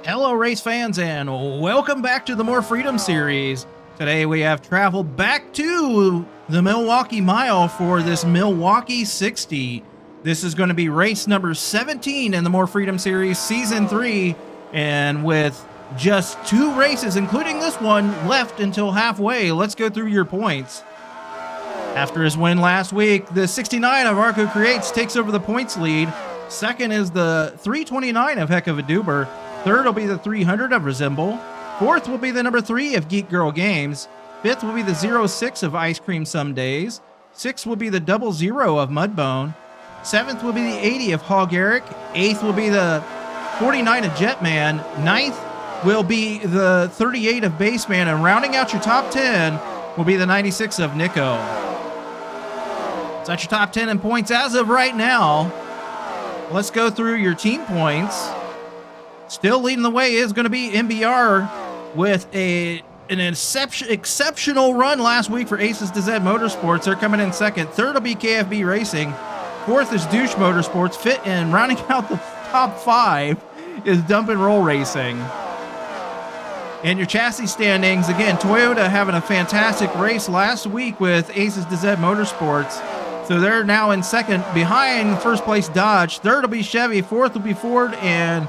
Hello, race fans, and welcome back to the More Freedom series. Today we have traveled back to the Milwaukee Mile for this Milwaukee 60. This is going to be race number 17 in the More Freedom series, season 3, and with just 2 races, including this one, left until halfway, let's go through your points. After his win last week, the 69 of Arco Creates takes over the points lead. Second is the 329 of Heck of a Duber. Third will be the 300 of Resemble. Fourth will be the number 3 of Geek Girl Games. Fifth will be the 06 of Ice Cream Some Days. Sixth will be the 00 of Mudbone. Seventh will be the 80 of Hog Eric. Eighth will be the 49 of Jetman. Ninth will be the 38 of Baseman. And rounding out your top 10 will be the 96 of Nico. So that's your top 10 in points as of right now. Let's go through your team points. Still leading the way is going to be MBR with an exceptional run last week for Aces to Z Motorsports. They're coming in second. Third will be KFB Racing. Fourth is Douche Motorsports. Fit in rounding out the top 5 is Dump and Roll Racing. And your chassis standings, again, Toyota having a fantastic race last week with Aces to Z Motorsports. So they're now in second behind first place Dodge. Third will be Chevy. Fourth will be Ford, and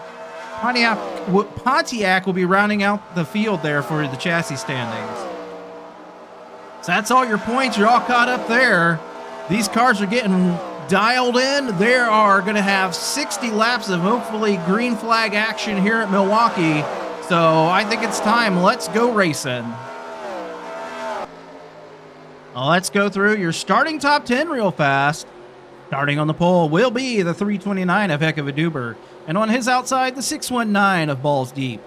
Pontiac will be rounding out the field there for the chassis standings. So that's all your points. You're all caught up there. These cars are getting dialed in. They are going to have 60 laps of hopefully green flag action here at Milwaukee. So I think it's time. Let's go racing. Let's go through your starting top 10 real fast. Starting on the pole will be the 329 of Heck of a Duber. And on his outside, the 619 of Balls Deep.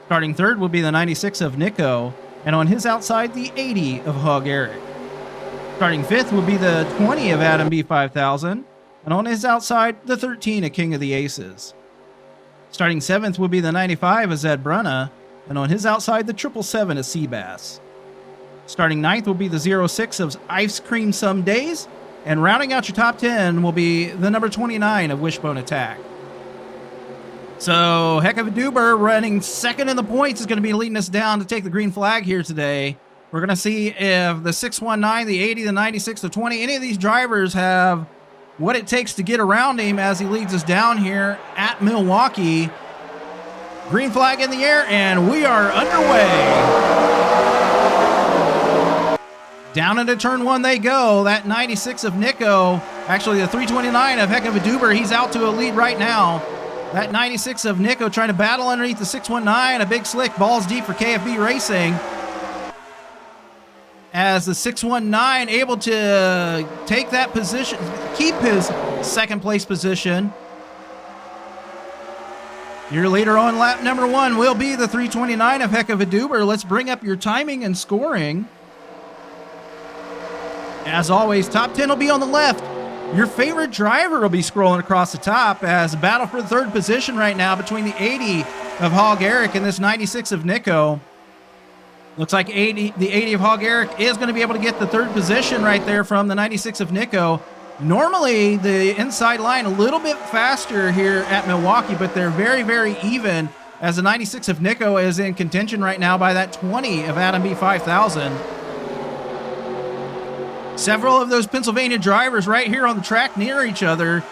Starting third will be the 96 of Nico. And on his outside, the 80 of Hog Eric. Starting fifth will be the 20 of Adam B5000. And on his outside, the 13 of King of the Aces. Starting seventh will be the 95 of Zed Brunna. And on his outside, the 777 of Seabass. Starting ninth will be the 06 of Ice Cream Some Days. And rounding out your top 10 will be the number 29 of Wishbone Attack. So, Heck of a Duber running second in the points is going to be leading us down to take the green flag here today. We're going to see if the 619, the 80, the 96, the 20, any of these drivers have what it takes to get around him as he leads us down here at Milwaukee. Green flag in the air, and we are underway. Down into turn 1 they go. That 96 of Nico, actually the 329 of Heck of a Duber, he's out to a lead right now. That 96 of Nico trying to battle underneath the 619. A big slick, Balls Deep for KFB Racing. As the 619 able to take that position, keep his second place position. Your leader on lap number 1 will be the 329 of Heck of a Duber. Let's bring up your timing and scoring. As always, top 10 will be on the left. Your favorite driver will be scrolling across the top as a battle for the third position right now between the 80 of Hog Eric and this 96 of Nico. Looks like the 80 of Hog Eric is going to be able to get the third position right there from the 96 of Nico. Normally, the inside line a little bit faster here at Milwaukee, but they're very, very even as the 96 of Nico is in contention right now by that 20 of Adam B5000. Several of those Pennsylvania drivers right here on the track near each other.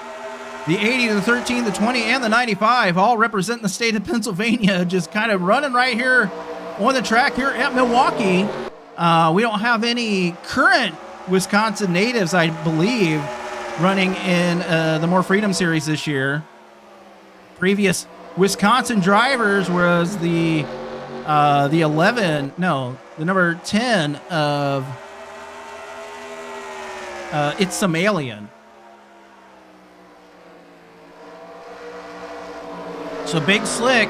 The 80, the 13, the 20, and the 95 all representing the state of Pennsylvania, just kind of running right here on the track here at Milwaukee. We don't have any current Wisconsin natives, I believe, running in the More Freedom Series this year. Previous Wisconsin drivers was the number 10 of It's Some Alien. So Big Slick,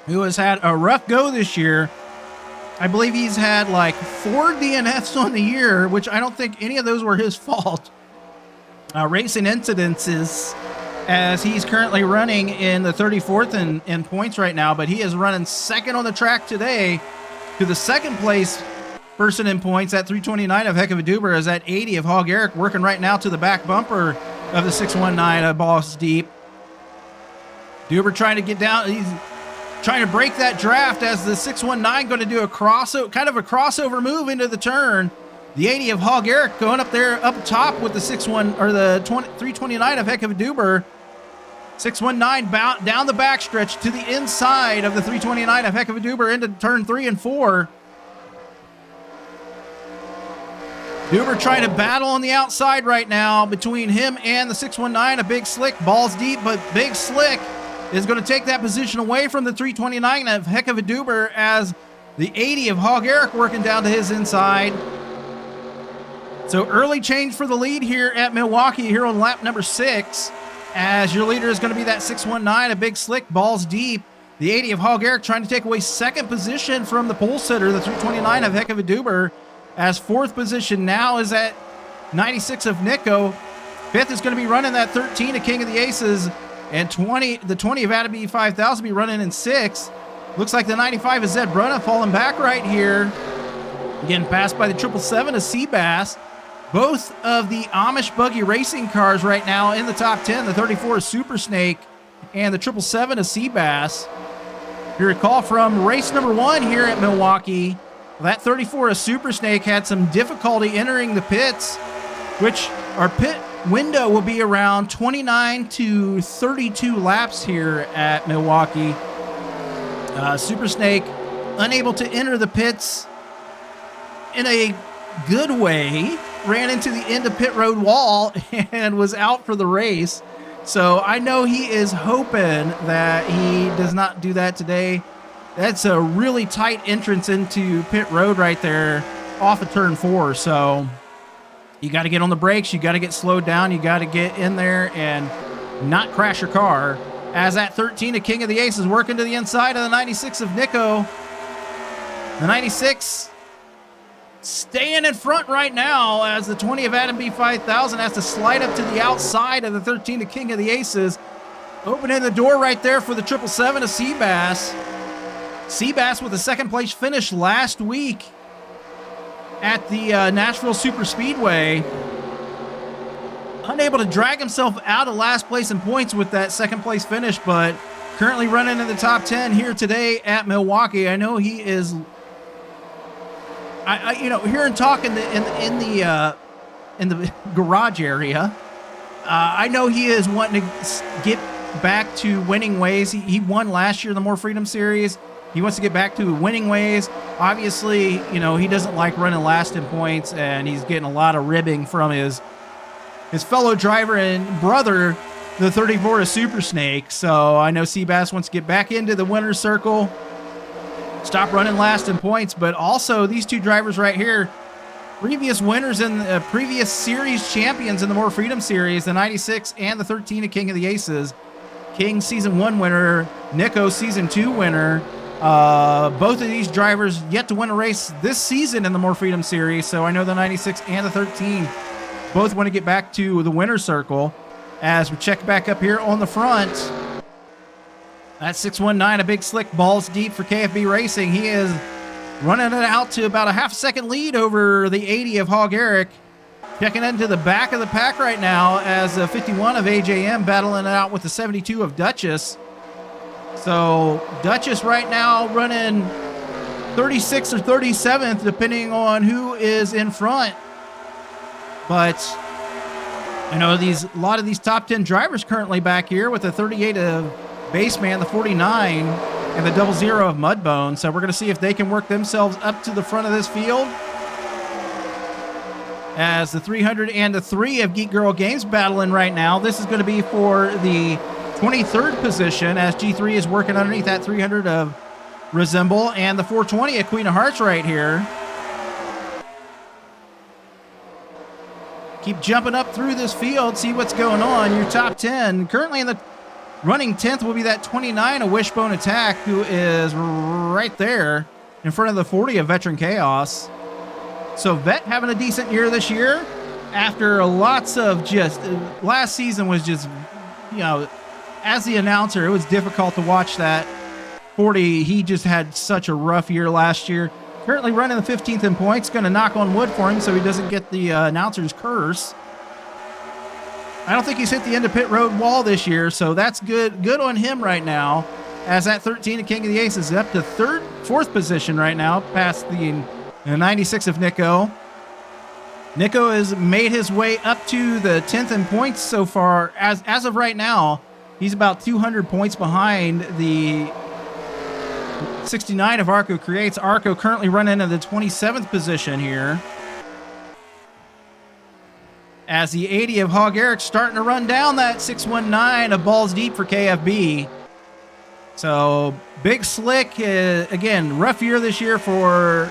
who has had a rough go this year, I believe he's had like 4 DNFs on the year, which I don't think any of those were his fault. Racing incidences, as he's currently running in the 34th in points right now, but he is running second on the track today to the second place person in points at 329 of Heck of a Duber, as that 80 of Hog Eric working right now to the back bumper of the 619 of Balls Deep. Duber trying to get down. trying to break that draft as the 619 going to do a crossover move into the turn. The 80 of Hog Eric going up there up top with the 329 of Heck of a Duber. 619 down the backstretch to the inside of the 329 of Heck of a Duber into turn 3 and 4. Duber trying to battle on the outside right now between him and the 619. A Big Slick, balls deep, but Big Slick is going to take that position away from the 329 of Heck of a Duber as the 80 of Hog Eric working down to his inside. So early change for the lead here at Milwaukee here on lap number 6, as your leader is going to be that 619, a Big Slick, balls deep. The 80 of Hog Eric trying to take away second position from the pole sitter, the 329 of Heck of a Duber, as fourth position now is at 96 of Nico. Fifth is going to be running that 13 of King of the Aces, and the 20 of Adam 5000 be running in 6th. Looks like the 95 of Zed Brunna falling back right here. Getting passed by the 777 of Seabass. Both of the Amish buggy racing cars right now in the top 10. The 34 of Super Snake and the 777 of Seabass. If you recall from race number 1 here at Milwaukee, that 34 of Super Snake had some difficulty entering the pits, which our pit window will be around 29 to 32 laps here at Milwaukee. Super Snake unable to enter the pits in a good way, ran into the end of pit road wall and was out for the race. So I know he is hoping that he does not do that today. That's a really tight entrance into pit road right there off of turn 4. So you got to get on the brakes. You got to get slowed down. You got to get in there and not crash your car. As that 13 of King of the Aces working to the inside of the 96 of Nico. The 96 staying in front right now as the 20 of Adam B5000 has to slide up to the outside of the 13 of King of the Aces. Opening the door right there for the 777 of Seabass. Seabass with a second place finish last week at the Nashville Super Speedway. Unable to drag himself out of last place in points with that second place finish, but currently running in the top 10 here today at Milwaukee. I know he is, hearing talk in the garage area, I know he is wanting to get back to winning ways. He won last year in the More Freedom Series. He wants to get back to winning ways. Obviously, he doesn't like running last in points, and he's getting a lot of ribbing from his fellow driver and brother, the 34 of Super Snake. So I know Seabass wants to get back into the winner's circle, stop running last in points, but also these two drivers right here, previous winners in previous series champions in the More Freedom Series, the 96 and the 13 of King of the Aces. King season 1 winner, Nico season 2 winner. Both of these drivers yet to win a race this season in the More Freedom Series. So I know the 96 and the 13 both want to get back to the winner's circle. As we check back up here on the front, that 619, a Big Slick, balls deep for KFB Racing. He is running it out to about a half-second lead over the 80 of Hog Eric. Checking into the back of the pack right now as the 51 of AJM battling it out with the 72 of Duchess. So Duchess right now running 36th or 37th, depending on who is in front. But a lot of these top 10 drivers currently back here with the 38 of Baseman, the 49, and the 00 of Mudbone. So we're going to see if they can work themselves up to the front of this field. As the 300 and the 3 of Geek Girl Games battling right now. This is going to be for the 23rd position as G3 is working underneath that 300 of Resemble and the 420 of Queen of Hearts right here. Keep jumping up through this field, see what's going on. Your top 10. Currently in the running 10th will be that 29 of Wishbone Attack, who is right there in front of the 40 of Veteran Chaos. So Vet having a decent year this year after lots of last season was just, as the announcer, it was difficult to watch that 40. He just had such a rough year last year. Currently running the 15th in points. Going to knock on wood for him so he doesn't get the announcer's curse. I don't think he's hit the end of pit road wall this year, so that's good on him right now. as that 13, the King of the Aces, is up to fourth position right now, past the 96 of Nico. Nico has made his way up to the 10th in points so far. As of right now, he's about 200 points behind the 69 of Arco Creates. Arco currently running in the 27th position here, as the 80 of Hog Eric starting to run down that 619 of Balls Deep for KFB. So Big Slick, again, rough year this year for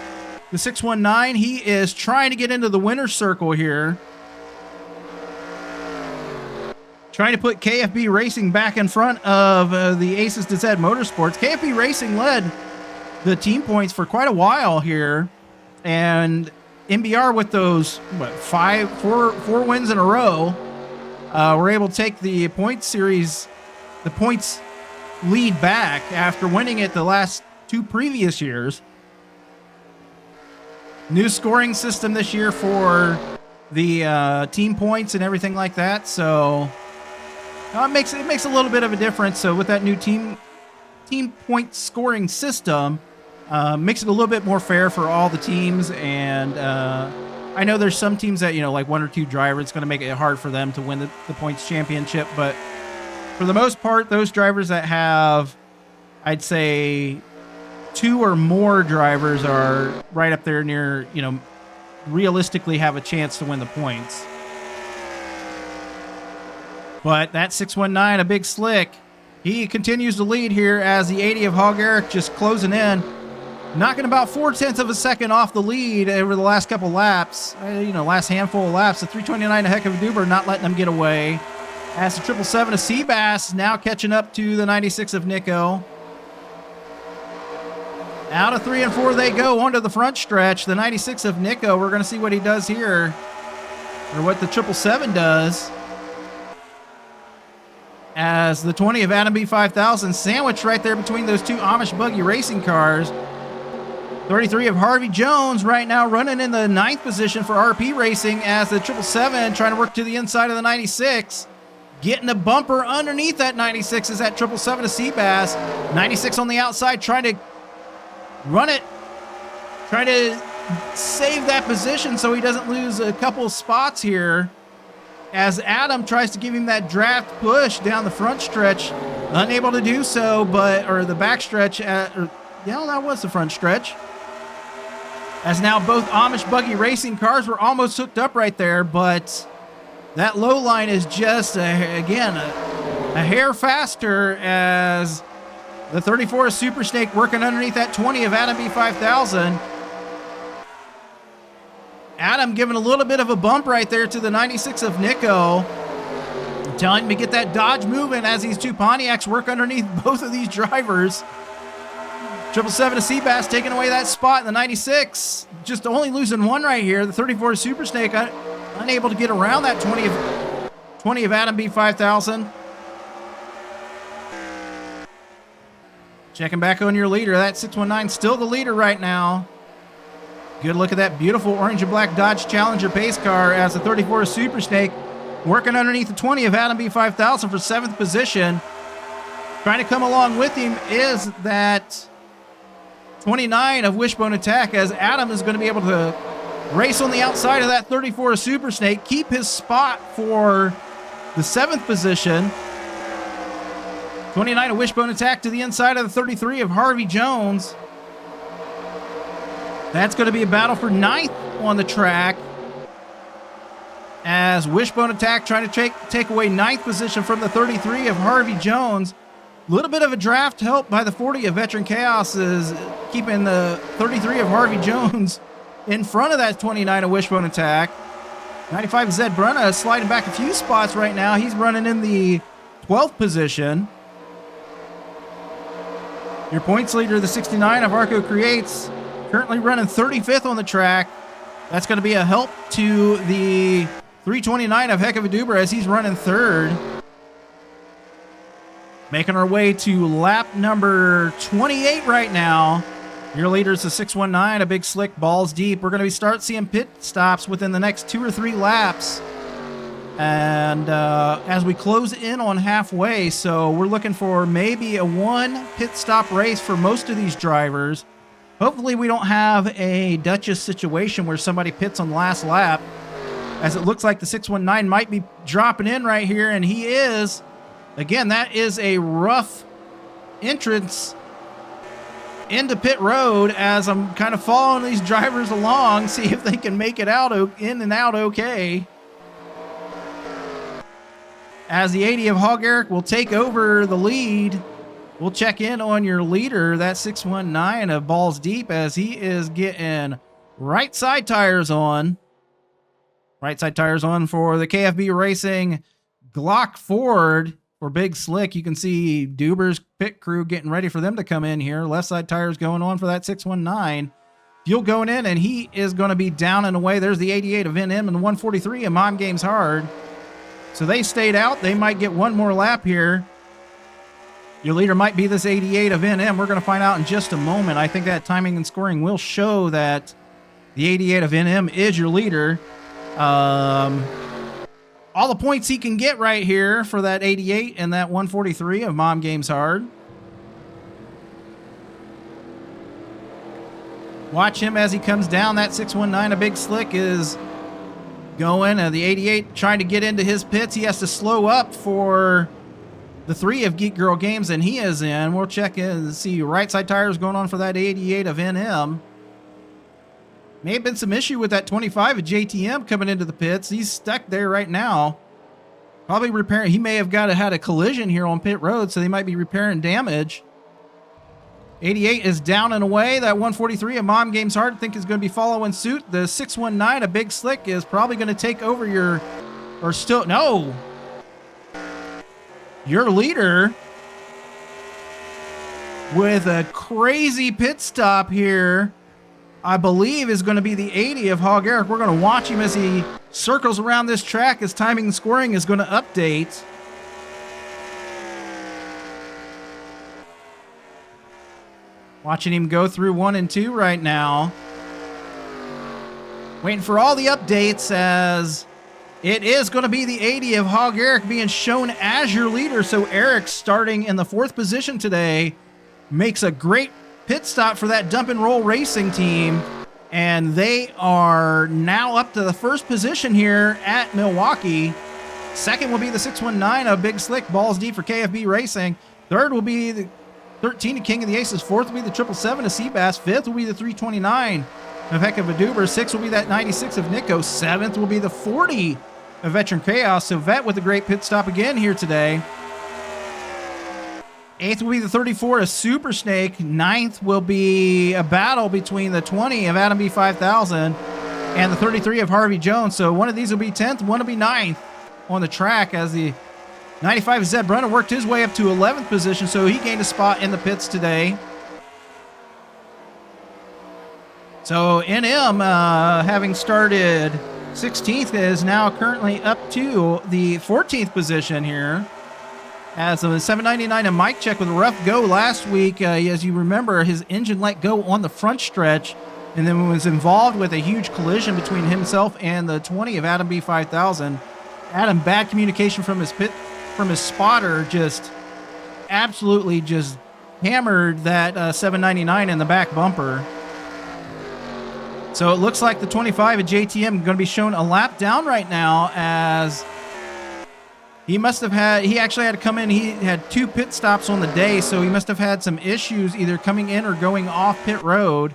the 619. He is trying to get into the winner's circle here, trying to put KFB Racing back in front of the Aces to Z Motorsports. KFB Racing led the team points for quite a while here, and MBR with those four wins in a row, were able to take the points lead back after winning it the last two previous years. New scoring system this year for the team points and everything like that, so it makes a little bit of a difference. So with that new team point scoring system, makes it a little bit more fair for all the teams. And I know there's some teams that, like one or two drivers, it's going to make it hard for them to win the points championship. But for the most part, those drivers that have, I'd say, two or more drivers are right up there near, realistically have a chance to win the points. But that 619, a Big Slick, he continues to lead here as the 80 of Hog Eric just closing in, knocking about 0.4 of a second off the lead over the last couple laps. Last handful of laps. The 329, a heck of a duber, not letting them get away. As the 777 of Seabass now catching up to the 96 of Nico. Out of 3 and 4 they go onto the front stretch. The 96 of Nico, we're going to see what he does here, or what the 777 does, as the 20 of Adam B5000 sandwiched right there between those two Amish buggy racing cars. 33 of Harvey Jones right now running in the 9th position for RP Racing, as the 777 trying to work to the inside of the 96. Getting a bumper underneath that 96 is that 777 of Seabass. 96 on the outside trying to run it, trying to save that position so he doesn't lose a couple spots here, as Adam tries to give him that draft push down the front stretch. Unable to do so, or the back stretch, that was the front stretch, as now both Amish buggy racing cars were almost hooked up right there, but that low line is just, a hair faster, as the 34 of Super Snake working underneath that 20 of Adam B5000. Adam giving a little bit of a bump right there to the 96 of Nico, telling him to get that Dodge moving as these two Pontiacs work underneath both of these drivers. 777 of Seabass taking away that spot in the 96, just only losing one right here. The 34 of Super Snake unable to get around that 20 of Adam B5000. Checking back on your leader, that 619 still the leader right now. Good look at that beautiful orange and black Dodge Challenger pace car, as the 34 of Super Snake working underneath the 20 of Adam B5000 for 7th position. Trying to come along with him is that 29 of Wishbone Attack, as Adam is going to be able to race on the outside of that 34 of Super Snake, keep his spot for the 7th position. 29 of Wishbone Attack to the inside of the 33 of Harvey Jones. That's going to be a battle for 9th on the track, as Wishbone Attack trying to take away 9th position from the 33 of Harvey Jones. A little bit of a draft help by the 40 of Veteran Chaos is keeping the 33 of Harvey Jones in front of that 29 of Wishbone Attack. 95 of Zed Brunna is sliding back a few spots right now. He's running in the 12th position. Your points leader, the 69 of Arco Creates, currently running 35th on the track. That's going to be a help to the 329 of Heck of a Duber, as he's running 3rd. Making our way to lap number 28 right now. Your leader is the 619, a Big Slick, Balls Deep. We're going to start seeing pit stops within the next 2 or 3 laps And as we close in on halfway, so we're looking for maybe a 1 pit stop race for most of these drivers. Hopefully we don't have a Duchess situation where somebody pits on the last lap, as it looks like the 619 might be dropping in right here, and he is. Again, that is a rough entrance into pit road as I'm kind of following these drivers along, see if they can make it out in and out okay. As the 80 of Hog Eric will take over the lead, we'll check in on your leader, that 619 of Balls Deep, as he is getting right side tires on. Right side tires on for the KFB Racing Glock Ford for Big Slick. You can see Duber's pit crew getting ready for them to come in here. Left side tires going on for that 619. Fuel going in, and he is going to be down and away. There's the 88 of NM and the 143 of Mom Games Hard. So they stayed out. They might get one more lap here. Your leader might be this 88 of NM. We're going to find out in just a moment. I think that timing and scoring will show that the 88 of NM is your leader. All the points he can get right here for that 88 and that 143 of Mom Games Hard. Watch him as he comes down. That 619, a Big Slick, is going. The 88 trying to get into his pits. He has to slow up for the 3 of Geek Girl Games, and he is in. We'll check in and see right side tires going on for that 88 of NM. May have been some issue with that 25 of JTM coming into the pits. He's stuck there right now. Probably repairing. He may have had a collision here on pit road, so they might be repairing damage. 88 is down and away. That 143 of Mom Games Hard, I think, is going to be following suit. The 619, a Big Slick, is probably going to take over your... Or still... No! Your leader with a crazy pit stop here, I believe, is going to be the 80 of Hog Eric. We're going to watch him as he circles around this track as timing and scoring is going to update. Watching him go through 1 and 2 right now. Waiting for all the updates, as it is going to be the 80 of Hog Eric being shown as your leader. So Eric, starting in the 4th position today, makes a great pit stop for that Dump and Roll Racing team. And they are now up to the 1st position here at Milwaukee. 2nd will be the 619 of Big Slick, Balls Deep for KFB Racing. 3rd will be the 13 of King of the Aces. 4th will be the 777 of Seabass. 5th will be the 329 of Heck of a Duber. 6th will be that 96 of Nico. 7th will be the 40 of Veteran Chaos. So Vet with a great pit stop again here today. 8th will be the 34 of Super Snake. 9th will be a battle between the 20 of Adam B 5000 and the 33 of Harvey Jones. So one of these will be 10th, one will be 9th on the track, as the 95 of Zed Brenner worked his way up to 11th position, so he gained a spot in the pits today. So NM, having started 16th, is now currently up to the 14th position here. As the 799 and Mike Check with a rough go last week. As you remember, his engine let go on the front stretch and then was involved with a huge collision between himself and the 20 of Adam B 5000. Adam, bad communication from his spotter, just absolutely just hammered that 799 in the back bumper. So it looks like the 25 of JTM going to be shown a lap down right now, as he actually had to come in. He had 2 pit stops on the day, so he must have had some issues either coming in or going off pit road.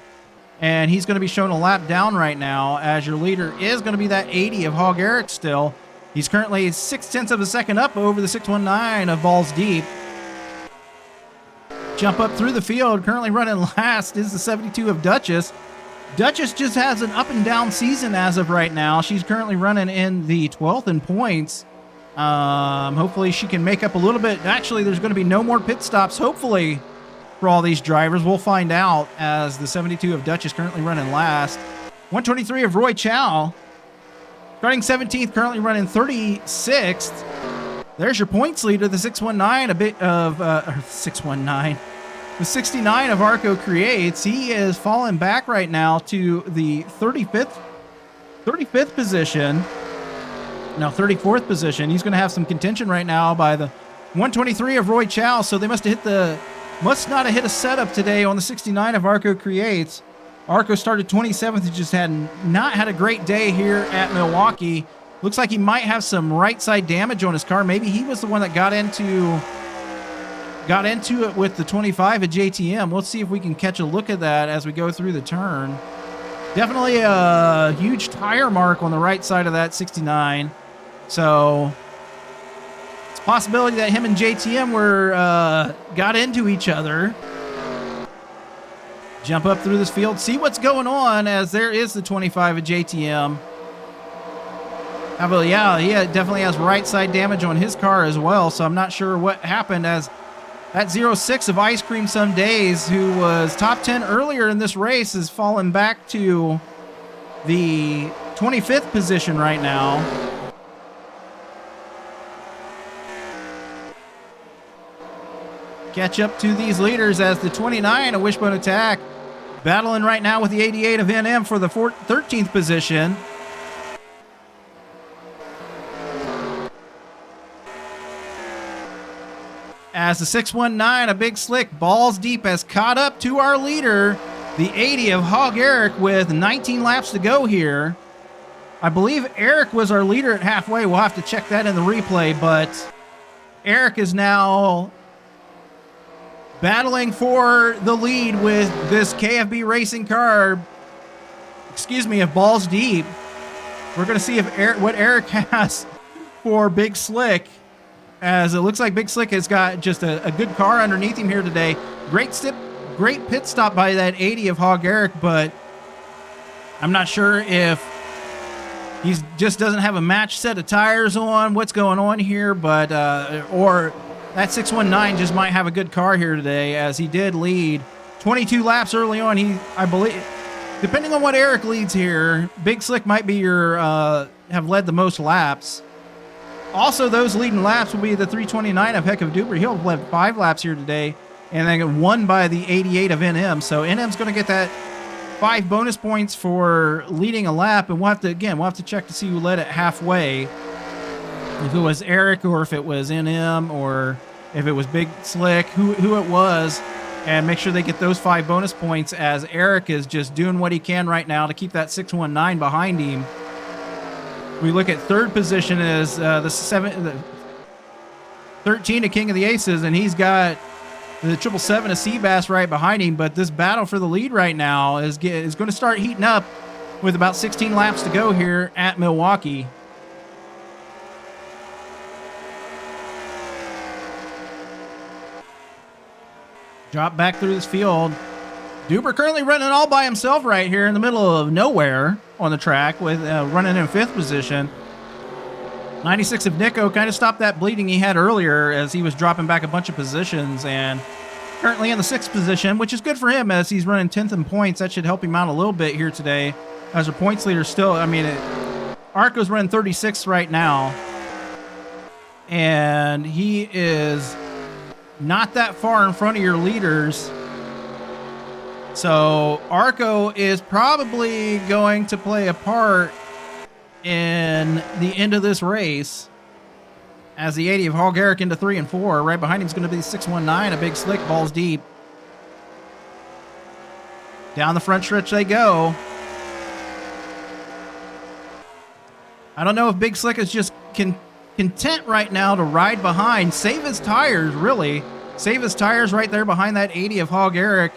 And he's going to be shown a lap down right now, as your leader is going to be that 80 of Hog Eric still. He's currently 0.6 of a second up over the 619 of Balls Deep. Jump up through the field. Currently running last is the 72 of Duchess. Duchess just has an up and down season as of right now. She's currently running in the 12th in points. Hopefully she can make up a little bit. Actually, there's going to be no more pit stops, hopefully, for all these drivers. We'll find out, as the 72 of Duchess currently running last. 123 of Roy Chow, starting 17th, currently running 36th. There's your points leader, the 619, a bit of 619. The 69 of Arco Creates. He is falling back right now to the 35th position. Now 34th position. He's going to have some contention right now by the 123 of Roy Chow. So they must not have hit a setup today on the 69 of Arco Creates. Arco started 27th. He just had not had a great day here at Milwaukee. Looks like he might have some right side damage on his car. Maybe he was the one that got into it with the 25 at JTM. Let's see if we can catch a look at that as we go through the turn. Definitely a huge tire mark on the right side of that 69. So it's a possibility that him and JTM got into each other. Jump up through this field, see what's going on, as there is the 25 of JTM. Yeah, he definitely has right side damage on his car as well, so I'm not sure what happened, as that 06 of Ice Cream Some Days, who was top 10 earlier in this race, has fallen back to the 25th position right now. Catch up to these leaders as the 29 of Wishbone Attack battling right now with the 88 of NM for the 13th position. As the 619 of Big Slick balls deep has caught up to our leader, the 80 of Hog Eric, with 19 laps to go here. I believe Eric was our leader at halfway. We'll have to check that in the replay, but Eric is now battling for the lead with this KFB racing car. Of balls deep. We're going to see if what Eric has for Big Slick, as it looks like Big Slick has got just a good car underneath him here today. Great pit stop by that 80 of Hog Eric, but I'm not sure if he just doesn't have a match set of tires on, what's going on here, but or that 619 just might have a good car here today, as he did lead 22 laps early on. I believe, depending on what Eric leads here, Big Slick might be have led the most laps. Also, those leading laps will be the 329 of Heck of Duper. He'll have led 5 laps here today, and then won by the 88 of NM. So NM's going to get that 5 bonus points for leading a lap, and we'll have to check to see who led it halfway. If it was Eric, or if it was NM, or if it was Big Slick, who it was, and make sure they get those 5 bonus points, as Eric is just doing what he can right now to keep that 619 behind him. We look at third position as the 13 of King of the Aces, and he's got the 777 of Seabass right behind him. But this battle for the lead right now is going to start heating up with about 16 laps to go here at Milwaukee. Drop back through this field. Duper currently running all by himself right here in the middle of nowhere on the track, with running in 5th position. 96 of Nico kind of stopped that bleeding he had earlier, as he was dropping back a bunch of positions, and currently in the 6th position, which is good for him, as he's running 10th in points. That should help him out a little bit here today, as our points leader still, Arco's running 36th right now, and he is not that far in front of your leaders. So Arco is probably going to play a part in the end of this race, as the 80 of Hog Eric into 3 and 4. Right behind him is going to be the 619, a Big Slick, balls deep. Down the front stretch they go. I don't know if Big Slick is just content right now to ride behind, save his tires, really. Save his tires right there behind that 80 of Hog Eric.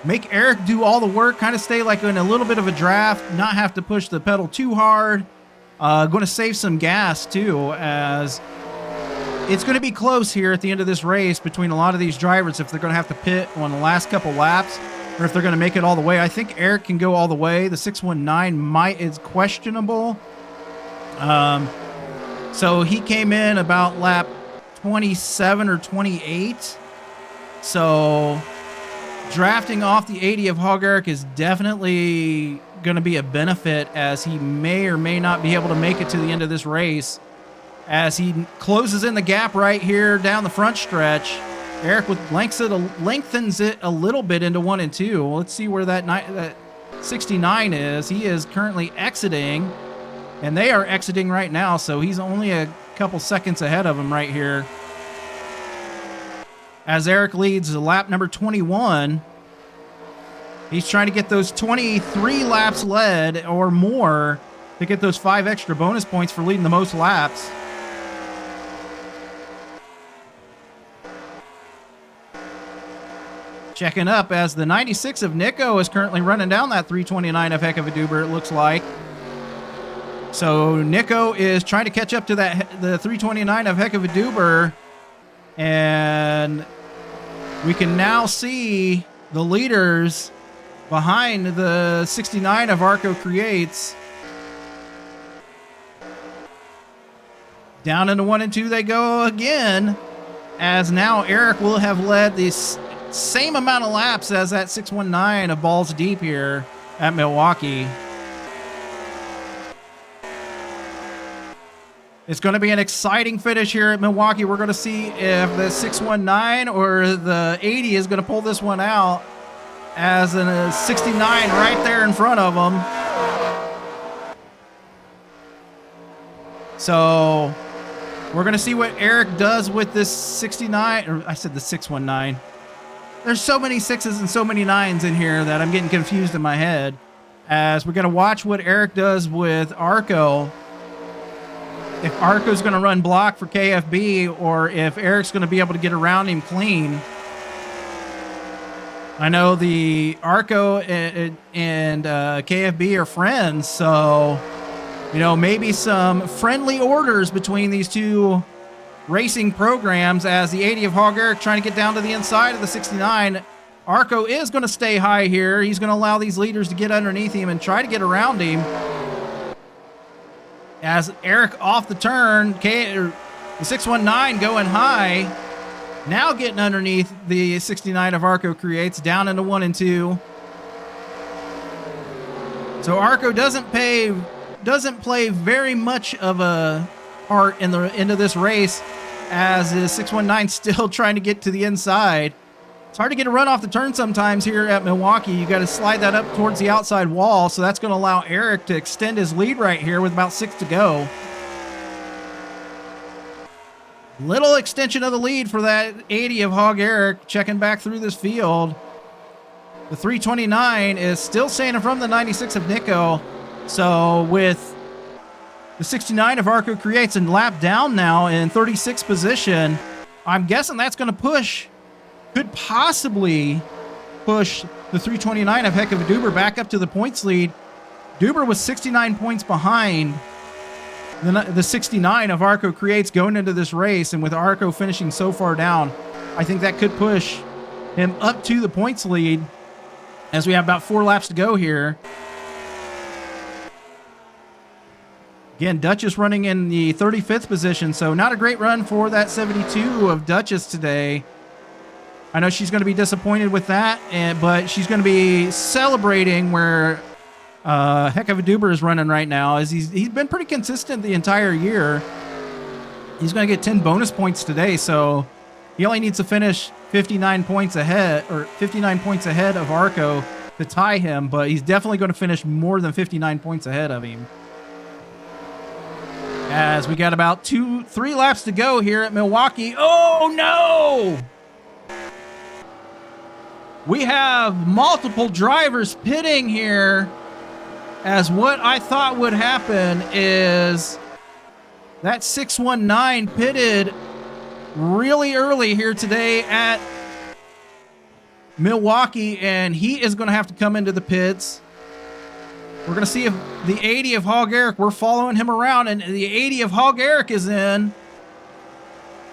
Make Eric do all the work, kind of stay like in a little bit of a draft, not have to push the pedal too hard. Going to save some gas too, as it's going to be close here at the end of this race between a lot of these drivers, if they're going to have to pit on the last couple laps, or if they're going to make it all the way. I think Eric can go all the way. The 619 is questionable. So he came in about lap 27 or 28. So drafting off the 80 of Hog Eric is definitely going to be a benefit, as he may or may not be able to make it to the end of this race, as he closes in the gap right here down the front stretch. Eric lengthens it a little bit into 1 and 2. Let's see where that 69 is. He is currently exiting And they are exiting right now, so he's only a couple seconds ahead of him right here. As Eric leads lap number 21. He's trying to get those 23 laps led or more to get those 5 extra bonus points for leading the most laps. Checking up as the 96 of Nico is currently running down that 329 of Heck of a Duber, it looks like. So Nico is trying to catch up to the 329 of Heck of a Duber. And we can now see the leaders behind the 69 of Arco Creates. Down into 1 and 2 they go again, as now Eric will have led the same amount of laps as that 619 of Balls Deep here at Milwaukee. It's going to be an exciting finish here at Milwaukee. We're going to see if the 619 or the 80 is going to pull this one out, as a 69 right there in front of them. So we're going to see what Eric does with this 69, or I said the 619. There's so many 6s and so many 9s in here that I'm getting confused in my head, as we're going to watch what Eric does with Arco. If Arco's going to run block for KFB, or if Eric's going to be able to get around him clean. I know the Arco and KFB are friends, so, you know, maybe some friendly orders between these two racing programs, as the 80 of Hog Eric trying to get down to the inside of the 69. Arco is going to stay high here. He's going to allow these leaders to get underneath him and try to get around him. As Eric off the turn, the 619 going high, now getting underneath the 69 of Arco Creates, down into 1 and 2. So Arco doesn't play very much of a part into this race, as the 619 still trying to get to the inside. It's hard to get a run off the turn sometimes here at Milwaukee. You got to slide that up towards the outside wall, so that's going to allow Eric to extend his lead right here with about 6 to go. Little extension of the lead for that 80 of Hog Eric, checking back through this field. The 329 is still staying from the 96 of Nico. So with the 69 of Arco Creates and lap down now in 36th position, I'm guessing that's going to could possibly push the 329 of Heck of a Duber back up to the points lead. Duber was 69 points behind the 69 of Arco Creates going into this race, and with Arco finishing so far down, I think that could push him up to the points lead, as we have about 4 laps to go here. Again, Duchess running in the 35th position, so not a great run for that 72 of Duchess today. I know she's going to be disappointed with that, but she's going to be celebrating where Heck of a Duber is running right now, as he's been pretty consistent the entire year. He's going to get 10 bonus points today, so he only needs to finish 59 points ahead of Arco to tie him, but he's definitely going to finish more than 59 points ahead of him. As we got about 3 laps to go here at Milwaukee. Oh no! We have multiple drivers pitting here, as what I thought would happen is that 619 pitted really early here today at Milwaukee, and he is going to have to come into the pits. We're going to see if the 80 of Hog Eric, we're following him around, and the 80 of Hog Eric is in.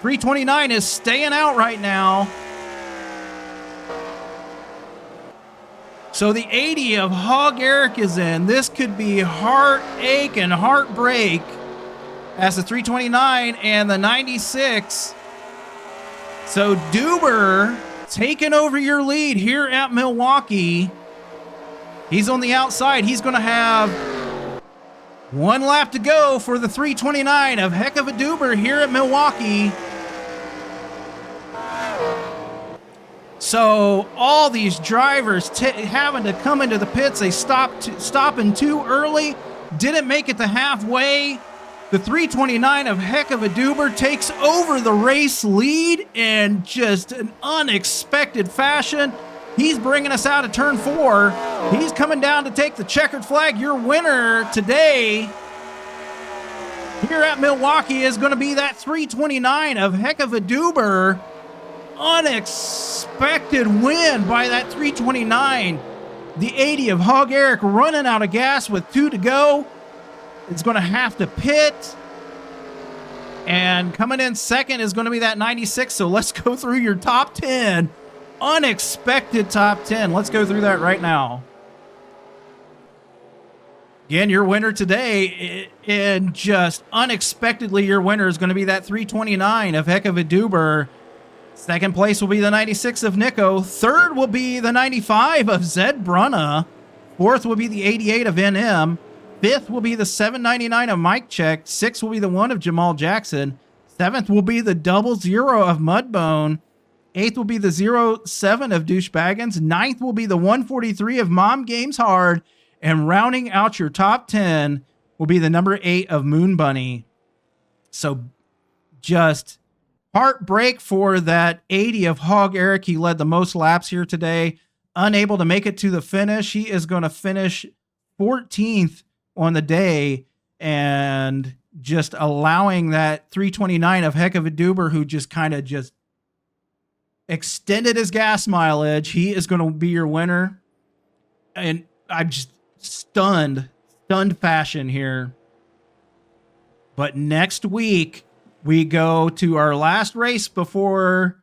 329 is staying out right now. So the 80 of Hog Eric is in. This could be heartache and heartbreak, as the 329 and the 96. So Duber taking over your lead here at Milwaukee. He's on the outside. He's going to have 1 lap to go for the 329 of Heck of a Duber here at Milwaukee. So all these drivers having to come into the pits, they stopping too early, didn't make it to halfway. The 329 of Heck of a Duber takes over the race lead in just an unexpected fashion. He's bringing us out of turn 4. He's coming down to take the checkered flag. Your winner today here at Milwaukee is going to be that 329 of Heck of a Duber. Unexpected win by that 329. The 80 of Hog Eric running out of gas with 2 to go. It's going to have to pit. And coming in second is going to be that 96. So let's go through your top 10. Unexpected top 10. Let's go through that right now. Again, your winner today, and just unexpectedly, your winner is going to be that 329 of Heck of a Duber. Second place will be the 96 of Nico. Third will be the 95 of Zed Brunna. Fourth will be the 88 of NM. Fifth will be the 799 of Mike Check. Sixth will be the 1 of Jamal Jackson. Seventh will be the 00 of Mudbone. Eighth will be the 07 of Douche Baggins. Ninth will be the 143 of Mom Games Hard. And rounding out your top 10 will be the number 8 of Moon Bunny. So just heartbreak for that 80 of Hog Eric. He led the most laps here today. Unable to make it to the finish. He is going to finish 14th on the day, and just allowing that 329 of Heck of a Duber, who just kind of just extended his gas mileage. He is going to be your winner. And I'm just stunned fashion here. But next week we go to our last race before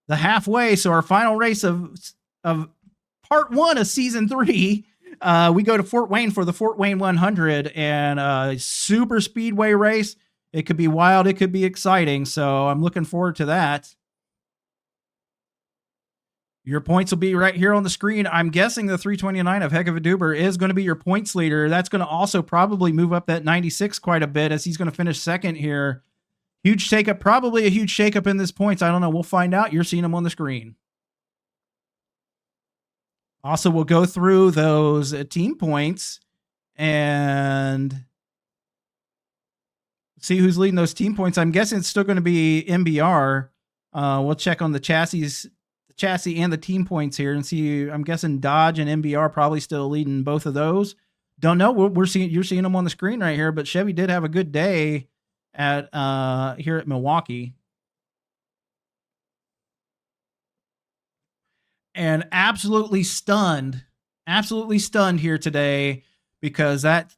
the halfway. So our final race of part 1 of season 3. We go to Fort Wayne for the Fort Wayne 100, and a super speedway race. It could be wild. It could be exciting. So I'm looking forward to that. Your points will be right here on the screen. I'm guessing the 329 of Heck of a Duber is going to be your points leader. That's going to also probably move up that 96 quite a bit, as he's going to finish second here. Huge shakeup, probably a huge shakeup in this points. I don't know. We'll find out. You're seeing them on the screen. Also, we'll go through those team points and see who's leading those team points. I'm guessing it's still going to be MBR. We'll check on the chassis and the team points here and see. I'm guessing Dodge and MBR probably still leading both of those. Don't know. You're seeing them on the screen right here, but Chevy did have a good day at here at Milwaukee. And absolutely stunned here today, because that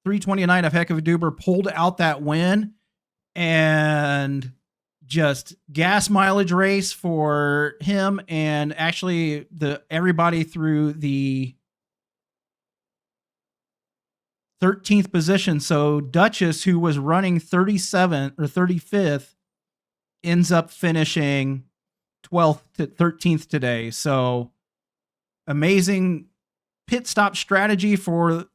329 of Heck of a Duber pulled out that win, and just gas mileage race for him, and actually everybody through the 13th position. So Duchess, who was running 37th or 35th, ends up finishing 12th to 13th today. So amazing pit stop strategy for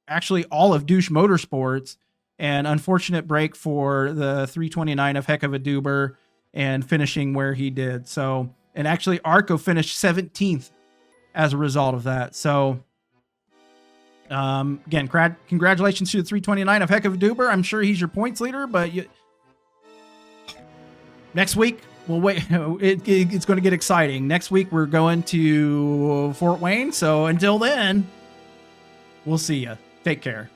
actually all of Douche Motorsports, and unfortunate break for the 329 of Heck of a Duber and finishing where he did. So, and actually Arco finished 17th as a result of that. So again, congratulations to the 329 of Heck of a Duber. I'm sure he's your points leader, but next week, we'll wait. It's going to get exciting. Next week, we're going to Fort Wayne. So until then, we'll see you. Take care.